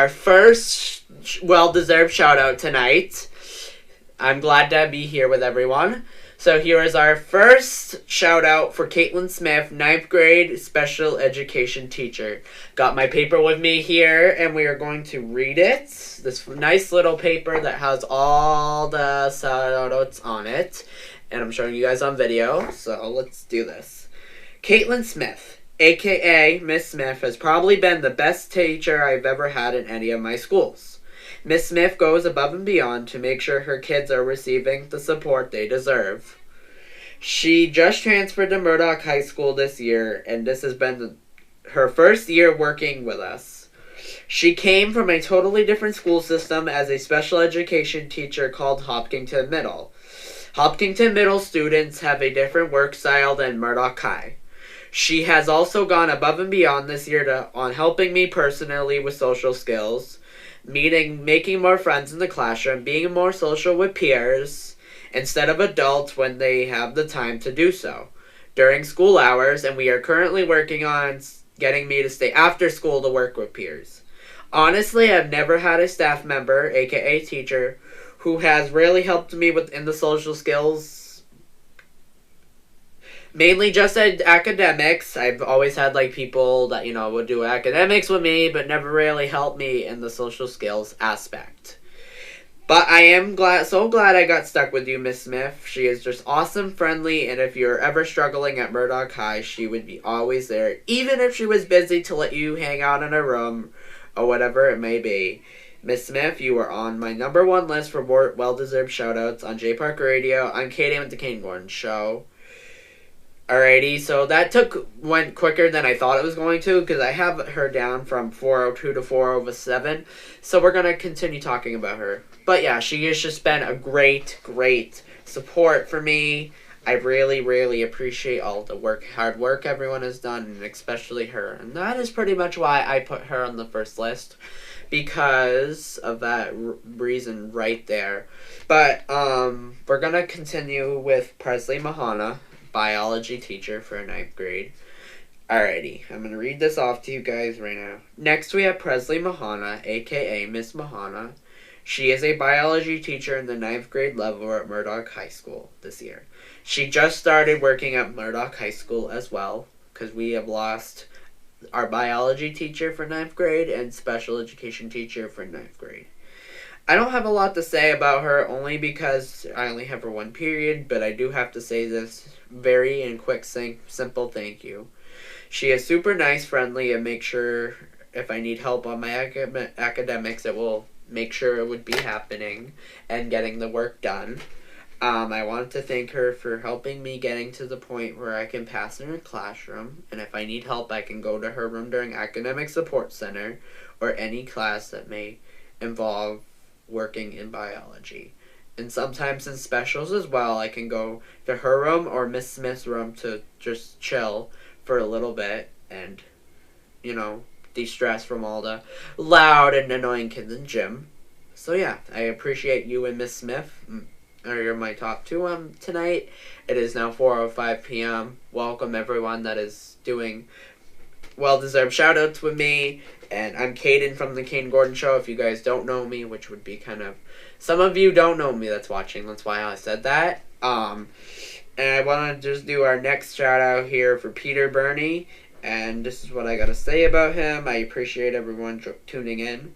our first well-deserved shout-out tonight. I'm glad to be here with everyone. So here is our first shout-out for Caitlin Smith, 9th grade special education teacher. Got my paper with me here, and we are going to read it. This nice little paper that has all the shout-outs on it. And I'm showing you guys on video, so let's do this. Caitlin Smith, a.k.a. Miss Smith, has probably been the best teacher I've ever had in any of my schools. Miss Smith goes above and beyond to make sure her kids are receiving the support they deserve. She just transferred to Murdoch High School this year, and this has been her first year working with us. She came from a totally different school system as a special education teacher called Hopkinton Middle. Hopkinton Middle students have a different work style than Murdoch High. She has also gone above and beyond this year on helping me personally with social skills, making more friends in the classroom, being more social with peers instead of adults when they have the time to do so during school hours, and we are currently working on getting me to stay after school to work with peers. Honestly, I've never had a staff member, aka teacher, who has really helped me in the social skills. Mainly just academics. I've always had people that, would do academics with me, but never really helped me in the social skills aspect. But I am so glad I got stuck with you, Miss Smith. She is just awesome, friendly, and if you're ever struggling at Murdoch High, she would be always there, even if she was busy to let you hang out in a room or whatever it may be. Miss Smith, you are on my #1 list for more well-deserved shoutouts on J Park Radio. I'm Kayden with the Kayden Gordon Show. Alrighty, so that went quicker than I thought it was going to, because I have her down from 402 to 407, so we're going to continue talking about her. But yeah, she has just been a great, great support for me. I really, really appreciate all the hard work everyone has done, and especially her. And that is pretty much why I put her on the first list, because of that reason right there. But we're going to continue with Presley Mahana, biology teacher for 9th grade. Alrighty, I'm going to read this off to you guys right now. Next we have Presley Mahana, aka Miss Mahana. She is a biology teacher in the 9th grade level at Murdoch High School this year. She just started working at Murdoch High School as well, because we have lost our biology teacher for 9th grade and special education teacher for 9th grade. I don't have a lot to say about her, only because I only have her one period, but I do have to say this very and quick, simple thank you. She is super nice, friendly, and make sure if I need help on my academics, it will make sure it would be happening and getting the work done. I want to thank her for helping me getting to the point where I can pass in her classroom, and if I need help, I can go to her room during academic support center or any class that may involve working in biology. And sometimes in specials as well, I can go to her room or Miss Smith's room to just chill for a little bit and, de-stress from all the loud and annoying kids in gym. So yeah, I appreciate you and Miss Smith. You're my top two tonight. It is now 4:05 p.m. Welcome everyone that is doing well-deserved shoutouts with me. And I'm Kayden from the Kayden Gordon Show. If you guys don't know me, which would be some of you don't know me that's watching. That's why I said that. And I want to just do our next shout out here for Peter Burney. And this is what I got to say about him. I appreciate everyone tuning in.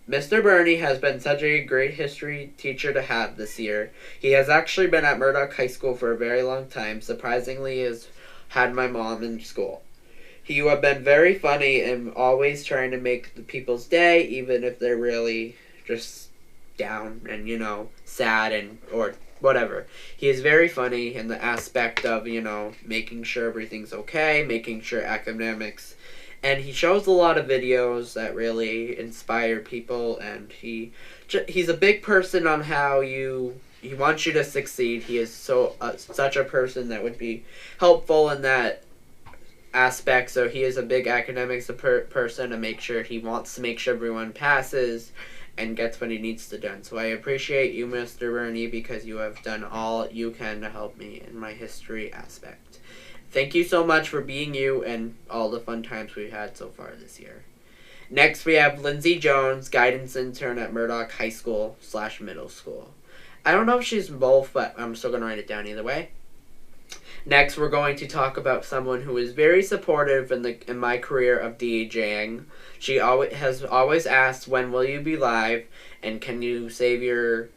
Mr. Burney has been such a great history teacher to have this year. He has actually been at Murdoch High School for a very long time. Surprisingly, has had my mom in school. You have been very funny and always trying to make the people's day, even if they're really just down and, sad or whatever. He is very funny in the aspect of, making sure everything's okay, making sure academics. And he shows a lot of videos that really inspire people, and he's a big person on how he wants you to succeed. He is such a person that would be helpful in that aspect. So he is a big academics person to he wants to make sure everyone passes and gets what he needs to do. So I appreciate you, Mr. Burney, because you have done all you can to help me in my history aspect. Thank you so much for being you and all the fun times we've had so far this year. Next, we have Lindsay Jones, guidance intern at Murdoch High School / middle school. I don't know if she's both, but I'm still going to write it down either way. Next, we're going to talk about someone who is very supportive in my career of DJing. She has always asked, when will you be live, and can you save your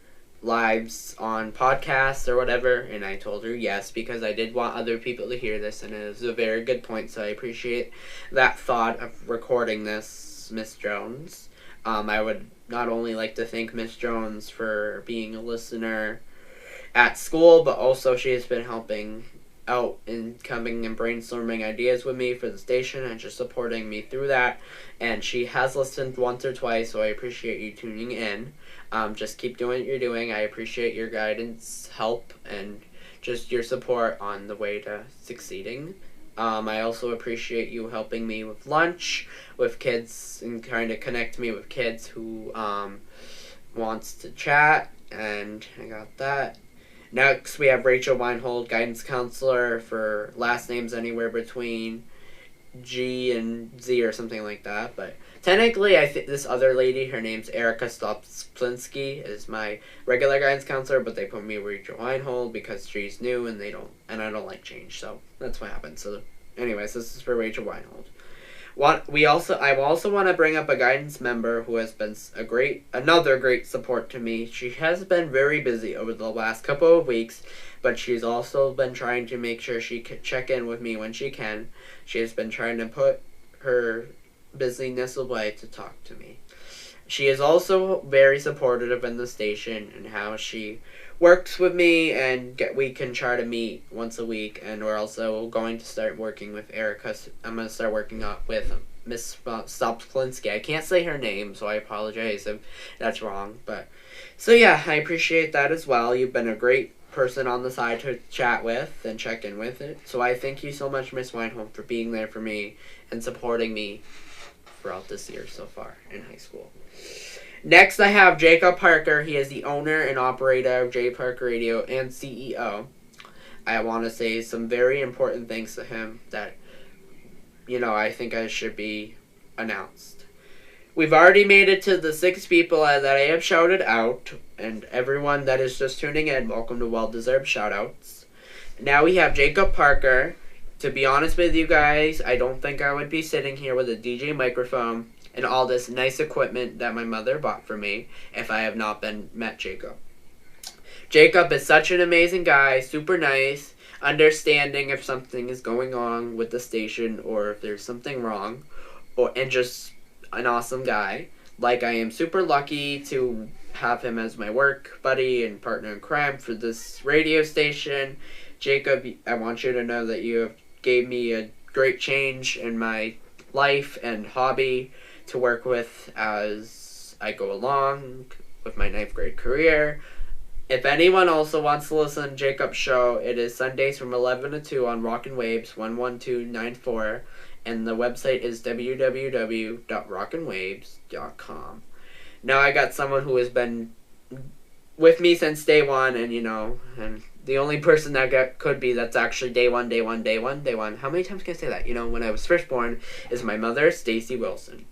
lives on podcasts or whatever? And I told her yes, because I did want other people to hear this, and it is a very good point, so I appreciate that thought of recording this, Miss Jones. I would not only like to thank Miss Jones for being a listener at school, but also she has been helping out and coming and brainstorming ideas with me for the station and just supporting me through that. And she has listened once or twice, so I appreciate you tuning in. Just keep doing what you're doing. I appreciate your guidance, help, and just your support on the way to succeeding. I also appreciate you helping me with lunch, with kids, and trying to connect me with kids who wants to chat, and I got that. Next, we have Rachel Weinhold, guidance counselor for last names anywhere between G and Z or something like that. But technically, I think this other lady, her name's Erica Stoplinski, is my regular guidance counselor, but they put me Rachel Weinhold because she's new and I don't like change, so that's what happened. So, anyways, this is for Rachel Weinhold. I also want to bring up a guidance member who has been another great support to me. She has been very busy over the last couple of weeks, but she's also been trying to make sure she can check in with me when she can. She has been trying to put her busyness away to talk to me. She is also very supportive in the station and how she works with me, and we can try to meet once a week. And we're also going to start working with Erica. I'm going to start working with Miss Stoplinski. I can't say her name, so I apologize if that's wrong. But so yeah, I appreciate that as well. You've been a great person on the side to chat with and check in with it. So I thank you so much, Miss Weinholm, for being there for me and supporting me throughout this year so far in high school. Next, I have Jacob Parker. He is the owner and operator of J Parker Radio and CEO. I want to say some very important things to him that, I think I should be announced. We've already made it to the 6 people that I have shouted out, and everyone that is just tuning in, welcome to Deserved Shoutouts. Now we have Jacob Parker. To be honest with you guys, I don't think I would be sitting here with a DJ microphone and all this nice equipment that my mother bought for me if I have not met Jacob. Jacob is such an amazing guy, super nice, understanding if something is going on with the station or if there's something wrong, and just an awesome guy. Like, I am super lucky to have him as my work buddy and partner in crime for this radio station. Jacob, I want you to know that you have gave me a great change in my life and hobby to work with as I go along with my 9th grade career. If anyone also wants to listen to Jacob's show, it is Sundays from 11 to 2 on Rockin' Waves 11294, and the website is www.rockinwaves.com. Now I got someone who has been with me since day one, and and the only person that could be that's actually day one. How many times can I say that? When I was first born, is my mother, Stacy Wilson.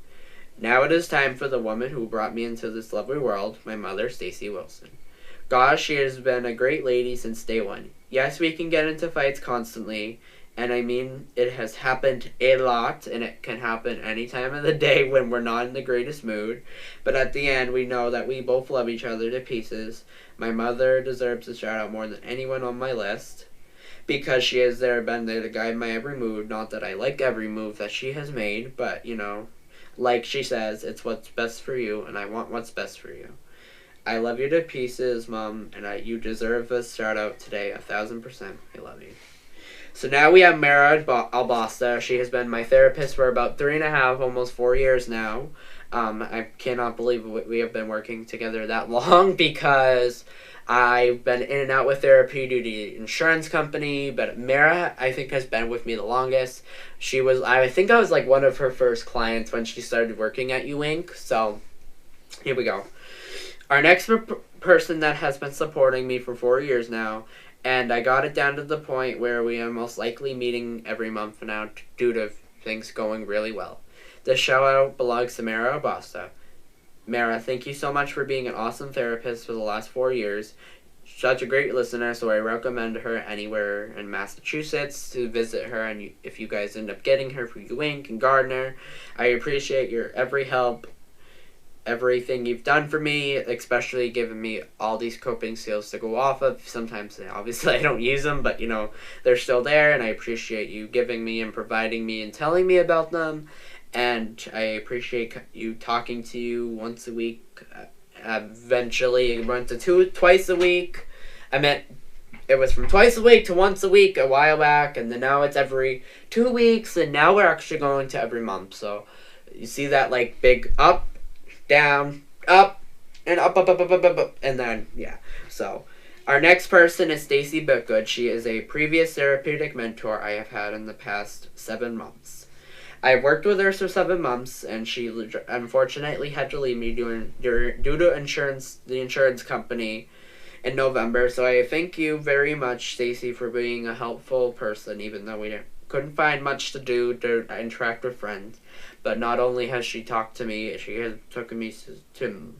Now it is time for the woman who brought me into this lovely world, my mother, Stacy Wilson. Gosh, she has been a great lady since day one. Yes, we can get into fights constantly, and I mean, it has happened a lot, and it can happen any time of the day when we're not in the greatest mood. But at the end, we know that we both love each other to pieces. My mother deserves a shout out more than anyone on my list, because she has been there to guide my every move. Not that I like every move that she has made, but, like she says, it's what's best for you, and I want what's best for you. I love you to pieces, Mom, and you deserve a shout out today, 1,000%. I love you. So now we have Mara Albasta. She has been my therapist for about 3.5, almost 4 years now. I cannot believe we have been working together that long, because I've been in and out with therapy due to the insurance company, but Mara, I think, has been with me the longest. I think I was like one of her first clients when she started working at U Inc. So here we go. Our next person that has been supporting me for 4 years now, and I got it down to the point where we are most likely meeting every month now due to things going really well. The shout out belongs to Mara Abasta. Mara, thank you so much for being an awesome therapist for the last 4 years. Such a great listener, so I recommend her anywhere in Massachusetts to visit her. And if you guys end up getting her for Wink and Gardner, I appreciate your every help, everything you've done for me, especially giving me all these coping skills to go off of. Sometimes, obviously, I don't use them, but, they're still there, and I appreciate you giving me and providing me and telling me about them. And I appreciate you talking to you once a week. Eventually, it went to twice a week. It was from twice a week to once a week a while back, and then now it's every 2 weeks, and now we're actually going to every month. So you see that big up, down, up, and up, and then, yeah. So our next person is Stacy Bitgood. She is a previous therapeutic mentor I have had in the past 7 months. I worked with her for 7 months, and she unfortunately had to leave me due to the insurance company in November. So I thank you very much, Stacy, for being a helpful person, even though we couldn't find much to do to interact with friends. But not only has she talked to me, she has taken me to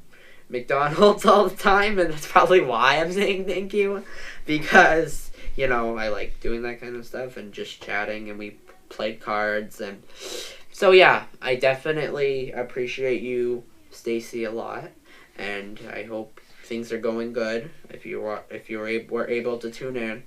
McDonald's all the time, and that's probably why I'm saying thank you, because, I like doing that kind of stuff and just chatting, and we played cards. And so yeah, I definitely appreciate you, Stacy, a lot, and I hope things are going good if you were able to tune in.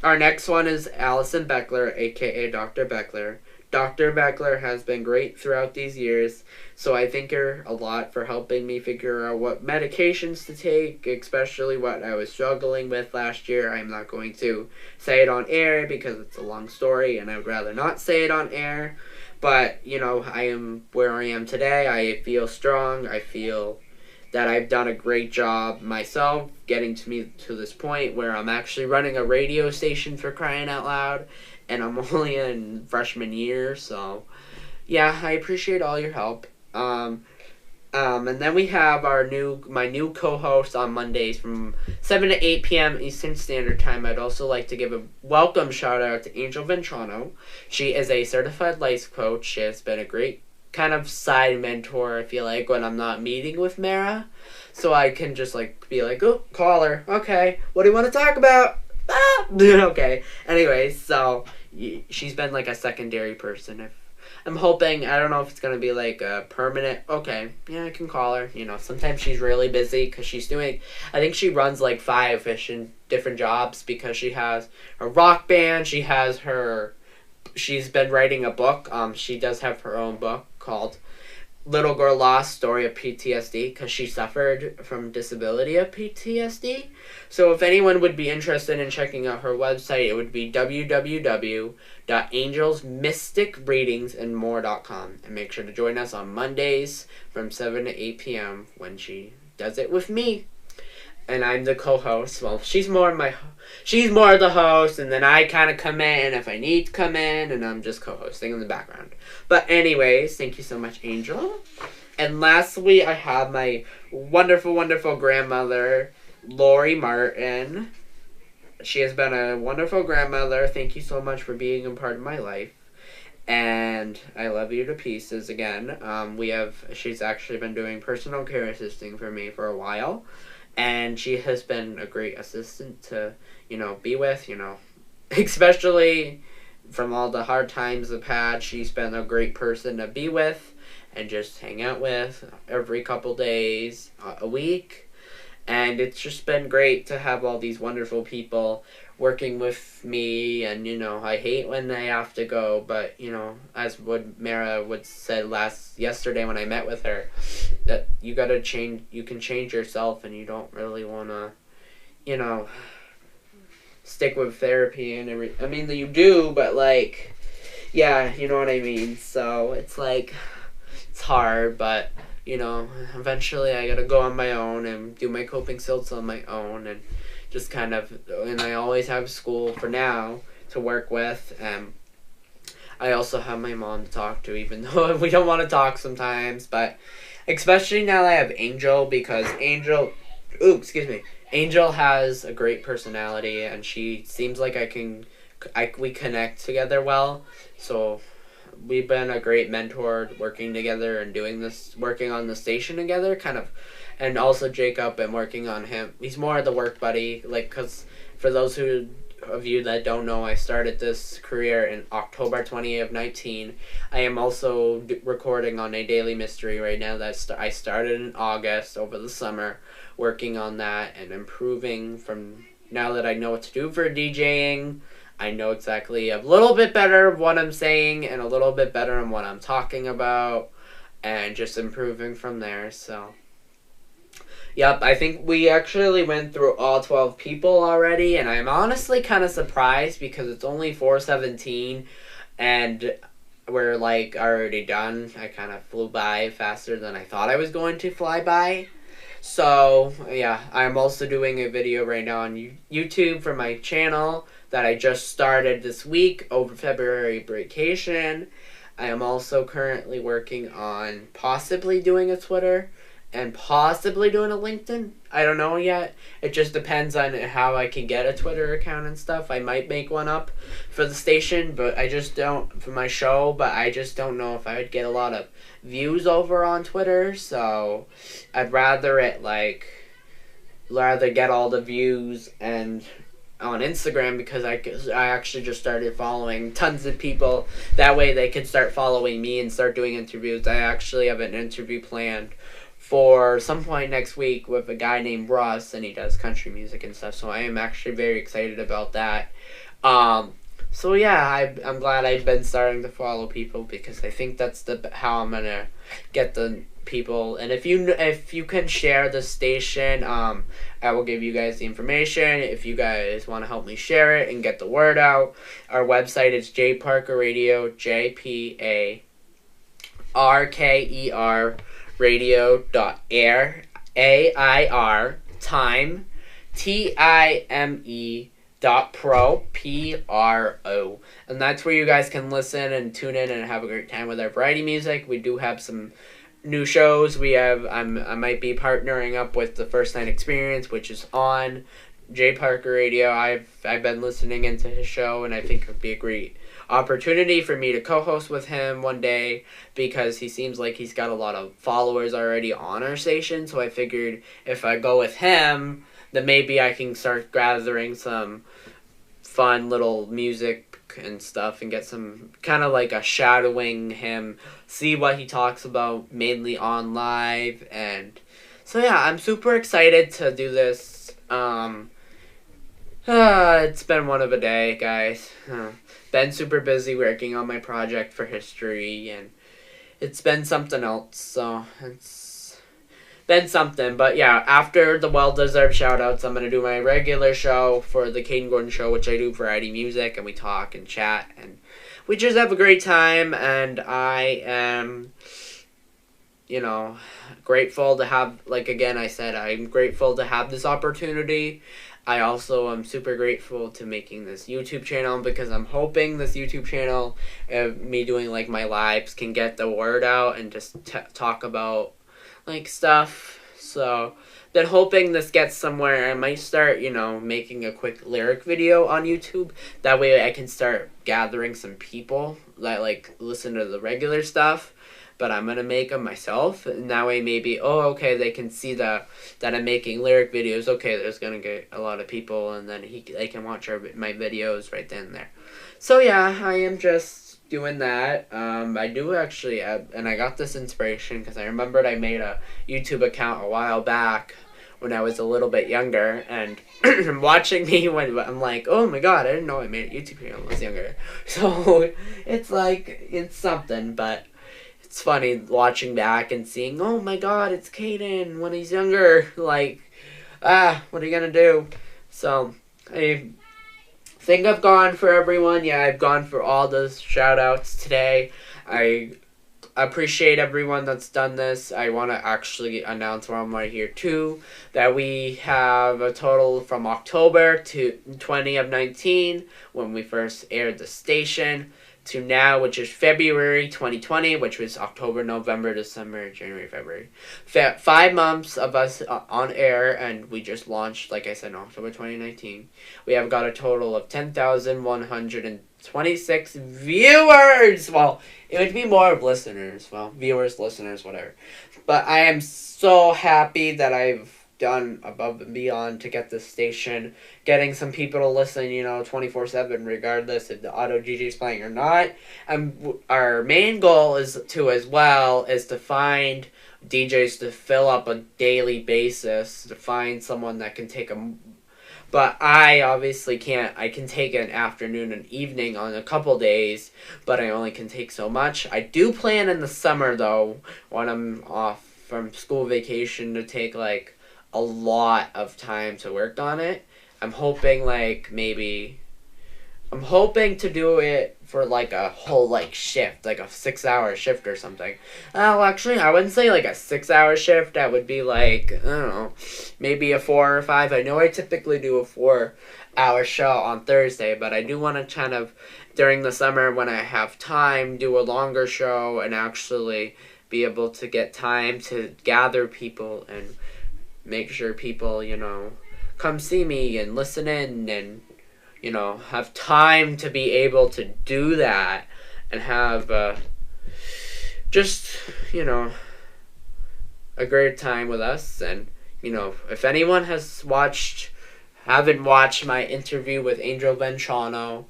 Our next one is Allison Beckler, aka Dr. Beckler. Dr. Beckler has been great throughout these years, so I thank her a lot for helping me figure out what medications to take, especially what I was struggling with last year. I'm not going to say it on air because it's a long story, and I would rather not say it on air. But, I am where I am today. I feel strong. I feel that I've done a great job myself getting to this point where I'm actually running a radio station, for crying out loud. And I'm only in freshman year, so yeah, I appreciate all your help. And then we have my new co-host on Mondays from 7 to 8 p.m. Eastern Standard Time. I'd also like to give a welcome shout out to Angel Ventrano. She is a certified life coach. She has been a great kind of side mentor, I feel like, when I'm not meeting with Mara. So I can just be like, oh, call her. Okay, what do you want to talk about? Ah! Okay. Anyways, so she's been a secondary person. I'm hoping, I don't know if it's going to be a permanent, okay, yeah, I can call her. Sometimes she's really busy because I think she runs 5 different jobs because she has a rock band, she's been writing a book. She does have her own book called Little Girl Lost, Story of PTSD, because she suffered from disability of PTSD. So if anyone would be interested in checking out her website, it would be www.angelsmysticreadingsandmore.com. And make sure to join us on Mondays from 7 to 8 p.m. when she does it with me. And I'm the co-host. Well, she's more the host, and then I kind of come in if I need to come in, and I'm just co-hosting in the background. But anyways, thank you so much, Angel. And lastly, I have my wonderful, wonderful grandmother, Lori Martin. She has been a wonderful grandmother. Thank you so much for being a part of my life. And I love you to pieces again. She's actually been doing personal care assisting for me for a while. And she has been a great assistant to, be with, especially from all the hard times I've had. She's been a great person to be with and just hang out with every couple days, a week. And it's just been great to have all these wonderful people working with me. And, I hate when I have to go, but, as Mara said yesterday when I met with her, that you gotta change, you can change yourself, and you don't really wanna, stick with therapy and I mean, you do, but yeah, you know what I mean. So it's it's hard, but eventually I gotta go on my own and do my coping skills on my own, and just and I always have school for now to work with, and I also have my mom to talk to, even though we don't want to talk sometimes, but especially now that I have Angel, because Angel has a great personality, and she seems like we connect together well, so we've been a great mentor working together and working on the station together, kind of. And also Jacob, been working on him. He's more the work buddy, like, because for those of you that don't know, I started this career in October 2019. I am also recording on a daily mystery right now that I started in August over the summer, working on that and improving from now that I know what to do for DJing. I know exactly a little bit better of what I'm saying and a little bit better on what I'm talking about, and just improving from there. So yep, I think we actually went through all 12 people already, and I'm honestly kind of surprised because it's only 4:17 and we're like already done. I kind of flew by faster than I thought I was going to fly by. So yeah, I'm also doing a video right now on YouTube for my channel that I just started this week over February vacation. I am also currently working on possibly doing a Twitter and possibly doing a LinkedIn. I don't know yet. It just depends on how I can get a Twitter account and stuff. I might make one up for the station, but I just don't, for my show, but I just don't know if I would get a lot of views over on Twitter, so I'd rather get all the views and on Instagram, because I actually just started following tons of people. That way they could start following me and start doing interviews. I actually have an interview planned for some point next week with a guy named Russ, and he does country music and stuff, so I am actually very excited about that. So yeah, I'm glad I've been starting to follow people, because I think that's how I'm gonna get the people. And if you can share the station, I will give you guys the information. If you guys want to help me share it and get the word out, our website is jparkerradio, JPARKER radio.air, AIR, time, TIME.pro, PRO. And that's where you guys can listen and tune in and have a great time with our variety music. We do have some new shows. I might be partnering up with the First Night Experience, which is on J Parker Radio. I've been listening into his show, and I think it would be a great opportunity for me to co-host with him one day, because he seems like he's got a lot of followers already on our station. So I figured if I go with him, then maybe I can start gathering some fun little music and stuff and get some kind of like a shadowing him, see what he talks about mainly on live. And so yeah, I'm super excited to do this. It's been one of a day, guys. Been super busy working on my project for history, and it's been something else, so it's been something. But yeah, after the well-deserved shoutouts, I'm going to do my regular show for the Kayden Gordon Show, which I do variety music, and we talk and chat, and we just have a great time. And I am, grateful to have, like again I said, I'm grateful to have this opportunity. I also am super grateful to making this YouTube channel, because I'm hoping this YouTube channel, me doing like my lives, can get the word out and just talk about like stuff. So been hoping this gets somewhere. I might start, making a quick lyric video on YouTube. That way I can start gathering some people that like listen to the regular stuff. But I'm going to make them myself, and that way maybe, okay, they can see that I'm making lyric videos. Okay, there's going to get a lot of people, and then they can watch my videos right then and there. So yeah, I am just doing that. I do actually, and I got this inspiration because I remembered I made a YouTube account a while back when I was a little bit younger, and watching me when I'm like, oh my god, I didn't know I made a YouTube channel when I was younger. So it's something, but it's funny watching back and seeing, oh my god, it's Kayden when he's younger. Like, what are you gonna do? So, I think I've gone for everyone. Yeah, I've gone for all those shout-outs today. I appreciate everyone that's done this. I want to actually announce while I'm right here, too, that we have a total from October to 2019, when we first aired the station, to now, which is February 2020, which was October, November, December, January, February. 5 months of us on air, and we just launched, like I said, in October 2019. We have got a total of 10,126 viewers. Well, it would be more of listeners. Well, viewers, listeners, whatever. But I am so happy that I've done above and beyond to get this station, getting some people to listen, 24/7, regardless if the auto DJ is playing or not. Our main goal is to find DJs to fill up a daily basis, to find someone that can take but I obviously can't. I can take an afternoon and evening on a couple days, but I only can take so much. I do plan in the summer, though, when I'm off from school vacation, to take, a lot of time to work on it. I'm hoping to do it for a whole shift, a 6-hour shift or something. Well, actually, I wouldn't say a 6-hour shift. That would be I don't know, maybe a 4 or 5. I know I typically do a 4-hour show on Thursday, but I do want to kind of, during the summer when I have time, do a longer show and actually be able to get time to gather people and make sure people, come see me and listen in and, have time to be able to do that and have just, a great time with us. And, if anyone haven't watched my interview with Angel Venchano,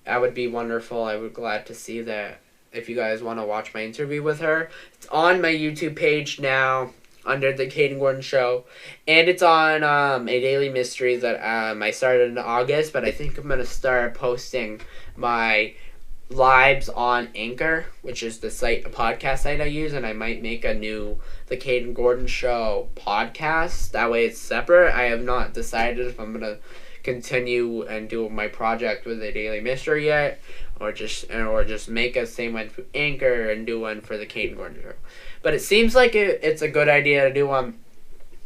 that would be wonderful. I would glad to see that. If you guys want to watch my interview with her, it's on my YouTube page now, under the Kayden Gordon Show, and it's on a daily mystery that I started in August, but I think I'm going to start posting my lives on Anchor, which is the podcast site I use, and I might make the Kayden Gordon Show podcast. That way it's separate. I have not decided if I'm going to continue and do my project with a daily mystery yet, or just make a same one for Anchor and do one for the Kayden Gordon Show. But it seems like it's a good idea to do one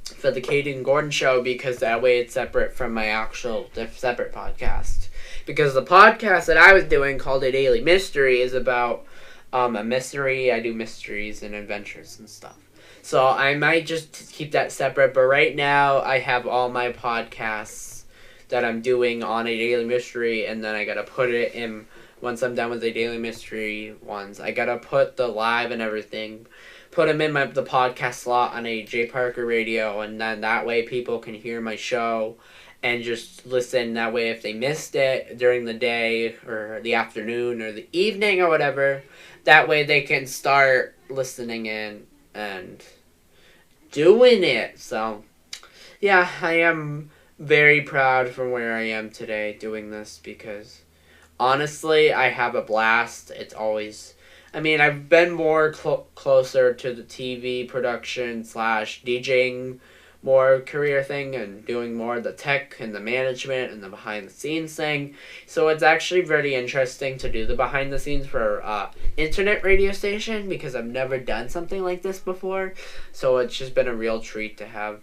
for the Kayden Gordon Show, because that way it's separate from my actual separate podcast. Because the podcast that I was doing, called A Daily Mystery, is about a mystery. I do mysteries and adventures and stuff. So I might just keep that separate. But right now I have all my podcasts that I'm doing on A Daily Mystery, and then I gotta put it in. Once I'm done with the Daily Mystery ones, I gotta put the live and everything, put them in the podcast slot on a J Parker radio, and then that way people can hear my show and just listen. That way if they missed it during the day or the afternoon or the evening or whatever, that way they can start listening in and doing it. So, yeah, I am very proud from where I am today doing this, because honestly, I have a blast. It's always, I've been more closer to the TV production / DJing more career thing, and doing more of the tech and the management and the behind the scenes thing. So it's actually very interesting to do the behind the scenes for internet radio station, because I've never done something like this before. So it's just been a real treat to have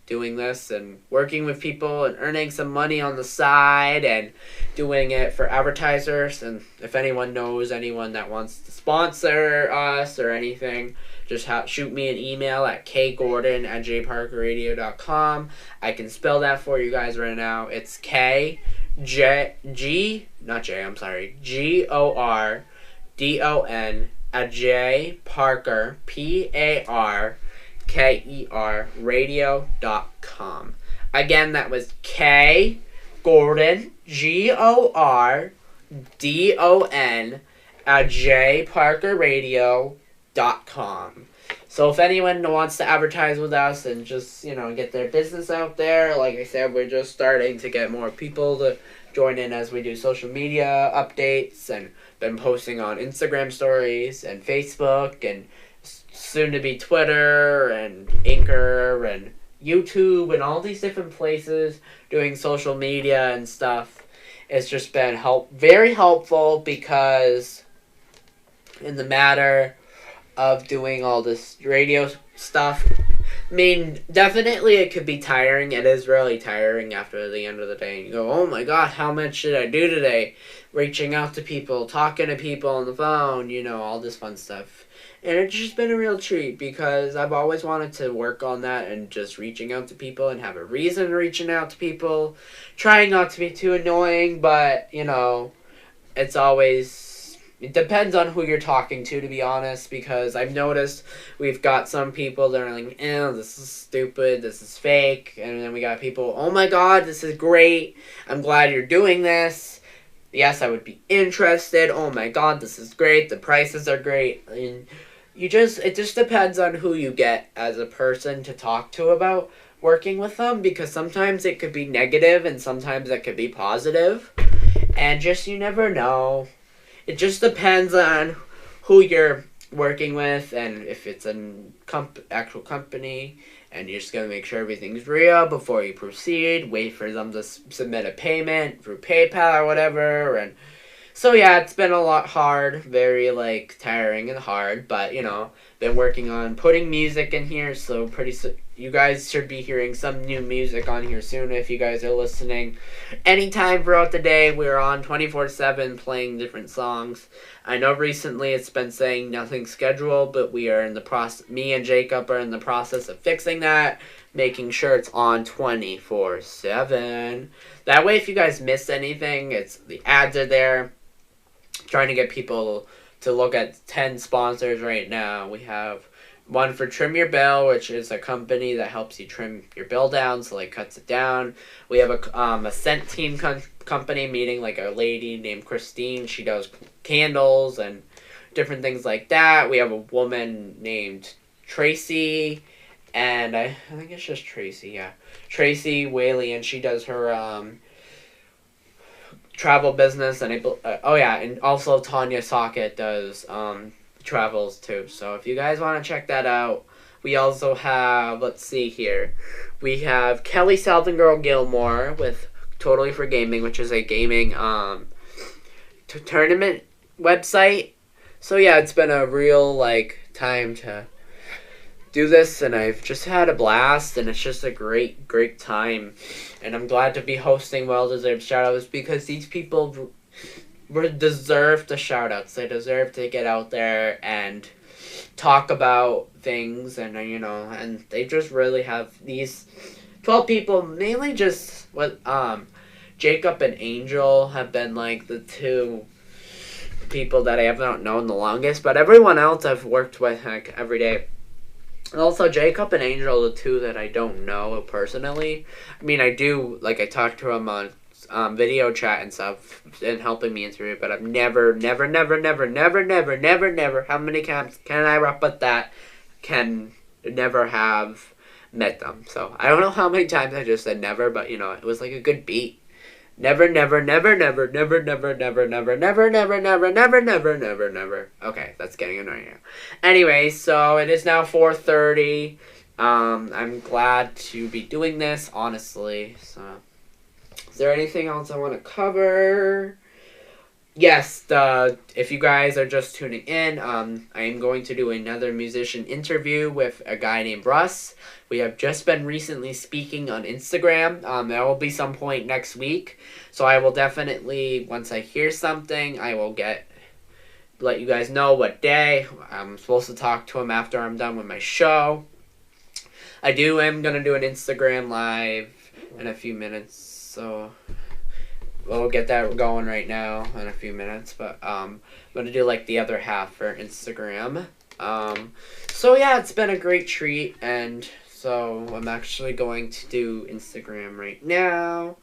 doing this and working with people and earning some money on the side and doing it for advertisers. And if anyone knows anyone that wants to sponsor us or anything, just shoot me an email at kgordon@jparkerradio.com. I can spell that for you guys right now. It's GORDON @jparker, PARKER radio.com. Again, that was Gordon, GORDON @jparkerradio.com. So if anyone wants to advertise with us and just, get their business out there, like I said, we're just starting to get more people to join in as we do social media updates, and been posting on Instagram stories and Facebook and soon to be Twitter and Anchor and YouTube and all these different places doing social media and stuff. It's just been very helpful, because in the matter of doing all this radio stuff, I mean, definitely it could be tiring. It is really tiring after the end of the day. And you go, oh my god, how much did I do today? Reaching out to people, talking to people on the phone, all this fun stuff. And it's just been a real treat because I've always wanted to work on that and just reaching out to people and have a reason reaching out to people. Trying not to be too annoying, but, it's always... It depends on who you're talking to be honest, because I've noticed we've got some people that are like, this is stupid, this is fake, and then we got people, oh my god, this is great, I'm glad you're doing this, yes, I would be interested, oh my god, this is great, the prices are great, and it just depends on who you get as a person to talk to about working with them, because sometimes it could be negative, and sometimes it could be positive, and just, you never know. It just depends on who you're working with and if it's an actual company, and you're just going to make sure everything's real before you proceed, wait for them to submit a payment through PayPal or whatever, and so yeah, it's been a lot hard, very tiring and hard, but been working on putting music in here, so pretty soon you guys should be hearing some new music on here soon if you guys are listening. Anytime throughout the day, we're on 24/7 playing different songs. I know recently it's been saying nothing scheduled, but we are in the process, me and Jacob are in the process of fixing that, making sure it's on 24/7. That way if you guys miss anything, the ads are there. Trying to get people to look at 10 sponsors right now. We have one for Trim Your Bill, which is a company that helps you trim your bill down, so cuts it down. We have a scent team company, meeting a lady named Christine. She does candles and different things like that. We have a woman named Tracy, and I think it's just Tracy, yeah. Tracy Whaley, and she does her travel business, and and also Tanya Socket does travels too. So if you guys want to check that out, we also have, let's see here, we have Kelly Salvingirl Gilmore with Totally for Gaming, which is a gaming tournament website. So yeah, it's been a real time to do this, and I've just had a blast, and it's just a great time, and I'm glad to be hosting Deserved Shoutouts because these people deserve the shoutouts. They deserve to get out there and talk about things, and and they just really have these 12 people, mainly just what Jacob and Angel have been the two people that I have not known the longest, but everyone else I've worked with every day. And also, Jacob and Angel are the two that I don't know personally. I mean, I do, I talked to them on video chat and stuff, and helping me interview, but I've never, how many times can I repeat that? Can never have met them. So, I don't know how many times I just said never, but, it was a good beat. Never. Okay, that's getting annoying now. Anyway, so it is now 4:30. I'm glad to be doing this, honestly. So, is there anything else I want to cover? Yes, if you guys are just tuning in, I am going to do another musician interview with a guy named Russ. We have just been recently speaking on Instagram. There will be some point next week. So I will definitely, once I hear something, I will let you guys know what day. I'm supposed to talk to him after I'm done with my show. I am going to do an Instagram live in a few minutes, so we'll get that going right now in a few minutes, but I'm going to do the other half for Instagram. So yeah, it's been a great treat, and so I'm actually going to do Instagram right now.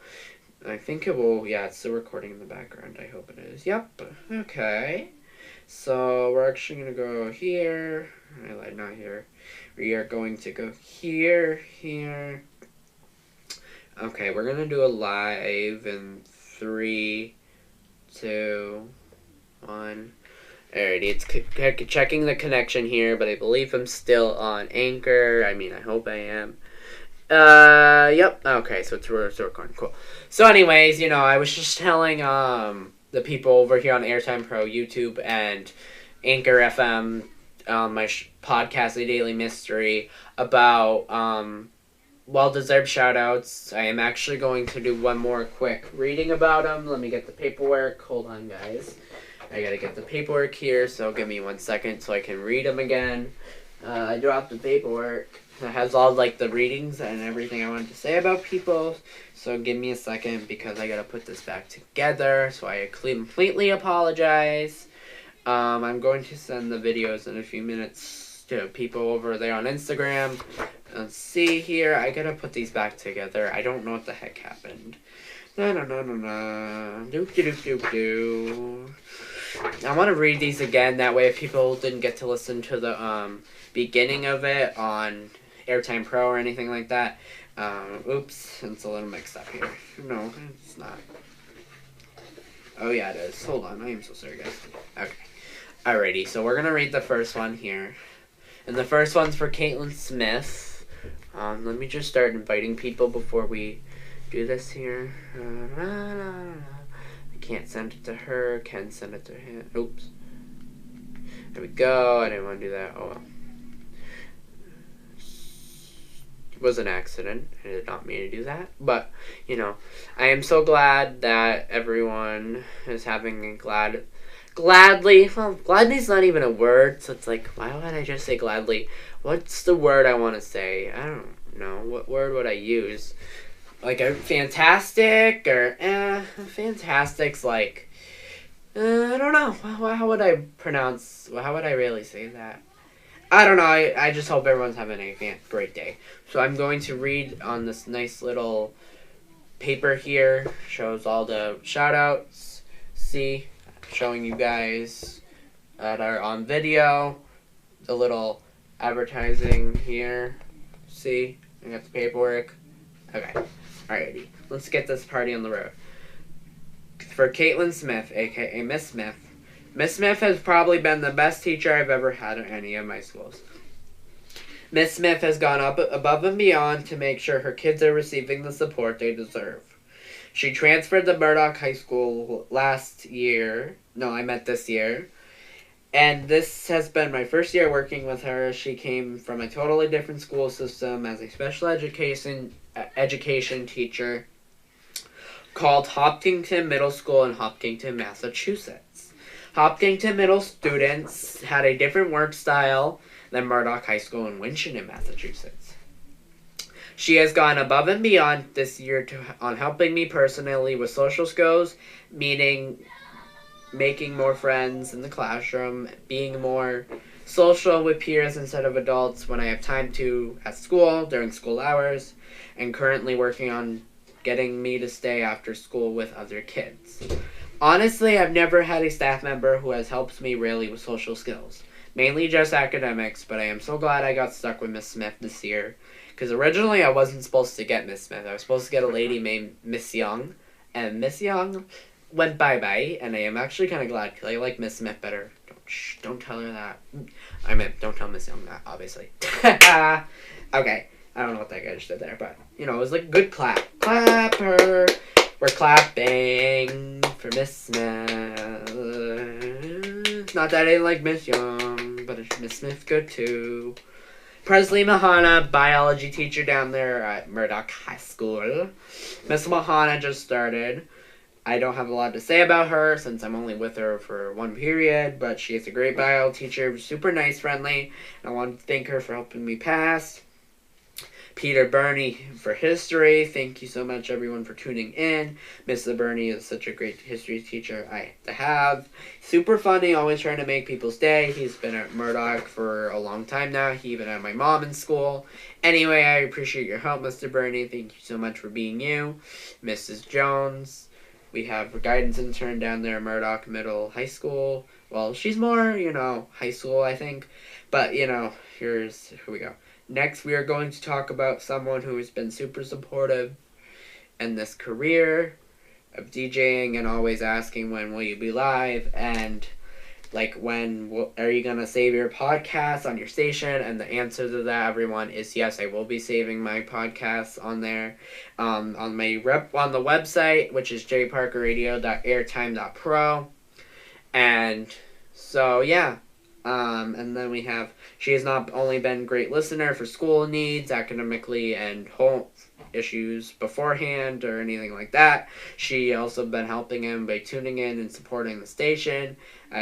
I think it will, yeah, it's still recording in the background. I hope it is. Yep. Okay. So we're actually going to go here. Not here. We are going to go here. Okay, we're going to do a live in 3, 2, 1. Alrighty, it's checking the connection here, but I believe I'm still on Anchor. I mean, I hope I am. Yep. Okay, so it's recording. Cool. So anyways, I was just telling, the people over here on Airtime Pro, YouTube, and Anchor FM, my podcast, A Daily Mystery, about well-deserved shoutouts. I am actually going to do one more quick reading about them. Let me get the paperwork. Hold on, guys. I gotta get the paperwork here, so give me 1 second so I can read them again. I dropped the paperwork. It has all like the readings and everything I wanted to say about people. So give me a second because I gotta put this back together. So I completely apologize. I'm going to send the videos in a few minutes to people over there on Instagram. Let's see here. I gotta put these back together. I don't know what the heck happened. No. Doop. I want to read these again. That way, if people didn't get to listen to the beginning of it on Airtime Pro or anything like that. Oops, it's a little mixed up here. No, it's not. Oh yeah, it is. Hold on, I am so sorry, guys. Okay. Alrighty, so we're gonna read the first one here. And the first one's for Kayden Smith. Let me just start inviting people before we do this here. I can't send it to her. Can send it to him. Oops. There we go. I didn't want to do that. Oh well. It was an accident. I did not mean to do that. But, you know, I am so glad that everyone is having a gladly. Well, gladly's not even a word, so it's like, why would I just say gladly? What's the word I want to say? I don't know. What word would I use? Like a fantastic or fantastic's like, I don't know. How would I pronounce, how would I really say that? I don't know. I just hope everyone's having a great day. So I'm going to read on this nice little paper here. Shows all the shout outs. See, showing you guys that are on video. The little advertising here. See, I got the paperwork. Okay, alrighty. Let's get this party on the road. For Kayden Smith, aka Miss Smith. Miss Smith has probably been the best teacher I've ever had at any of my schools. Miss Smith has gone up above and beyond to make sure her kids are receiving the support they deserve. She transferred to Murdoch High School this year. And this has been my first year working with her. She came from a totally different school system as a special education teacher called Hopkinton Middle School in Hopkinton, Massachusetts. Hopkinton Middle students had a different work style than Murdoch High School in Winchendon, Massachusetts. She has gone above and beyond this year on helping me personally with social skills, making more friends in the classroom, being more social with peers instead of adults when I have time to at school, during school hours, and currently working on getting me to stay after school with other kids. Honestly, I've never had a staff member who has helped me really with social skills. Mainly just academics, but I am so glad I got stuck with Miss Smith this year. Because originally I wasn't supposed to get Miss Smith. I was supposed to get a lady named Miss Young. And Miss Young went bye-bye, and I am actually kind of glad because I like Miss Smith better. Don't tell her that. I meant, don't tell Miss Young that, obviously. Okay, I don't know what that guy just did there, but, you know, it was like a good clap. Clap her. We're clapping for Miss Smith. Not that I like Miss Young, but Miss Smith's good too. Presley Mahana, biology teacher down there at Murdoch High School. Miss Mahana just started. I don't have a lot to say about her since I'm only with her for one period, but she is a great bio teacher, super nice, friendly. I want to thank her for helping me pass. Peter Burney for history. Thank you so much, everyone, for tuning in. Mr. Burney is such a great history teacher I have. Super funny, always trying to make people's day. He's been at Murdoch for a long time now. He even had my mom in school. Anyway, I appreciate your help, Mr. Burney. Thank you so much for being you. Mrs. Jones. We have a guidance intern down there at Murdoch Middle High School. Well, she's more, high school, I think. But, here we go. Next, we are going to talk about someone who has been super supportive in this career of DJing and always asking when will you be live and when are you going to save your podcast on your station? And the answer to that, everyone, is yes, I will be saving my podcasts on there. On the website, which is jparkerradio.airtime.pro. And so, yeah. And then we have, she has not only been a great listener for school needs, academically, and home issues beforehand or anything like that. She also been helping him by tuning in and supporting the station.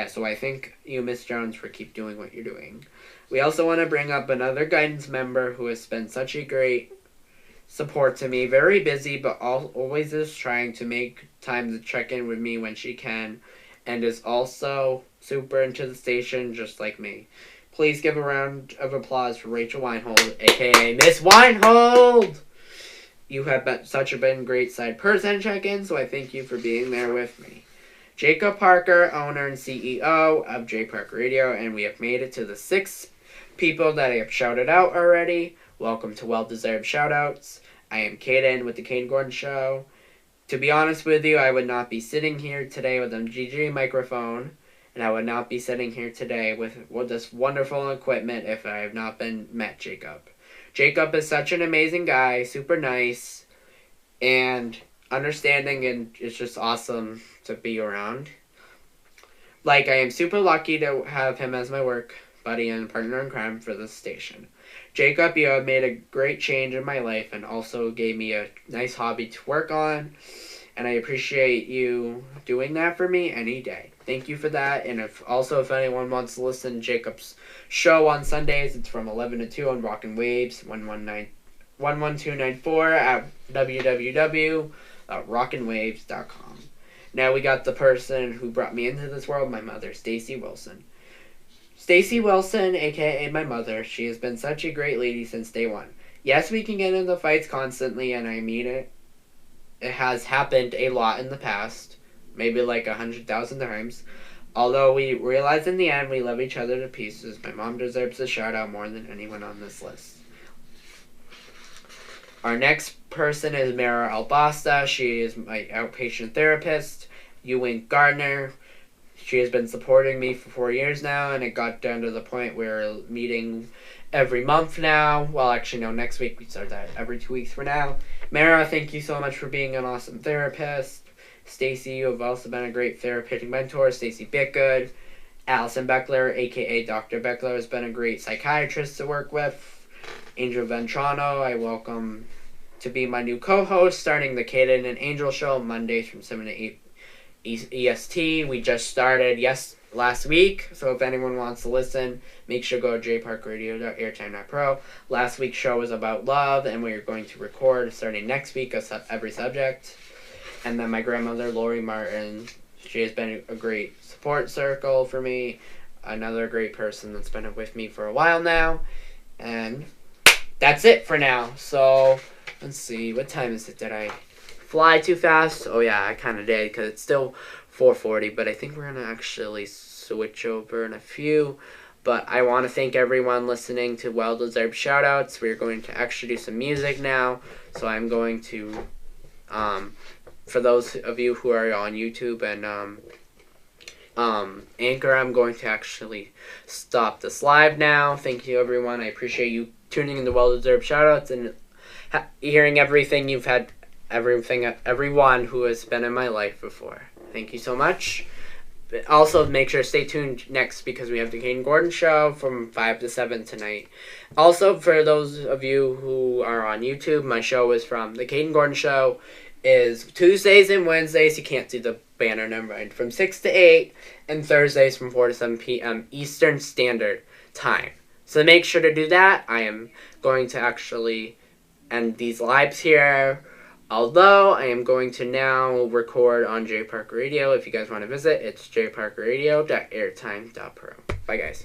So I thank you, Miss Jones, for keep doing what you're doing. We also want to bring up another guidance member who has been such a great support to me. Very busy, but always is trying to make time to check in with me when she can, and is also super into the station just like me. Please give a round of applause for Rachel Weinhold, aka Miss Weinhold! You have been such a great side person check-in, so I thank you for being there with me. Jacob Parker, owner and CEO of J Park Radio, and we have made it to the 6 people that I have shouted out already. Welcome to Well-Deserved Shoutouts. I am Kayden with the Kayden Gordon Show. To be honest with you, I would not be sitting here today with a GG microphone, and I would not be sitting here today with this wonderful equipment if I have not met Jacob. Jacob is such an amazing guy, super nice, and understanding, and it's just awesome to be around. I am super lucky to have him as my work buddy and partner in crime for this station. Jacob, you have made a great change in my life and also gave me a nice hobby to work on, and I appreciate you doing that for me any day. Thank you for that, and if anyone wants to listen to Jacob's show on Sundays, it's from 11 to 2 on Rockin' Waves, 11294 at www.rockinwaves.com. Now we got the person who brought me into this world, my mother, Stacy Wilson. Stacy Wilson, aka my mother, she has been such a great lady since day one. Yes, we can get into fights constantly, and I mean it. It has happened a lot in the past, maybe 100,000 times. Although we realize in the end we love each other to pieces. My mom deserves a shout out more than anyone on this list. Our next person is Mara Albasta. She is my outpatient therapist. Ewing Gardner. She has been supporting me for 4 years now, and it got down to the point where we're meeting every month now. Well, actually, no, next week we start that every 2 weeks for now. Mara, thank you so much for being an awesome therapist. Stacy, you have also been a great therapeutic mentor. Stacy Bickgood. Allison Beckler, aka Dr. Beckler, has been a great psychiatrist to work with. Angel Ventrano, I welcome to be my new co-host, starting the Kayden and Angel Show Mondays from 7 to 8 EST. We just started last week, so if anyone wants to listen, make sure to go to jparkradio.airtime.pro. Last week's show was about love, and we're going to record starting next week every subject. And then my grandmother, Lori Martin, she has been a great support circle for me, another great person that's been with me for a while now, and that's it for now. So let's see, what time is it? Did I fly too fast? Oh yeah, I kind of did, because it's still 4:40, but I think we're going to actually switch over in a few. But I want to thank everyone listening to Well-Deserved Shoutouts. We're going to actually do some music now, so I'm going to, for those of you who are on YouTube and Anchor, I'm going to actually stop this live now. Thank you, everyone. I appreciate you tuning in to Well-Deserved Shoutouts and hearing everything you've had, everyone who has been in my life before. Thank you so much. But also, make sure to stay tuned next, because we have the Kayden Gordon Show from 5 to 7 tonight. Also, for those of you who are on YouTube, my show is from the Kayden Gordon Show is Tuesdays and Wednesdays. You can't see the banner, never mind. From 6 to 8, and Thursdays from 4 to 7 p.m. Eastern Standard Time. So make sure to do that. I am going to actually end these lives here, although I am going to now record on J Park Radio. If you guys want to visit, it's jparkradio.airtime.pro. Bye, guys.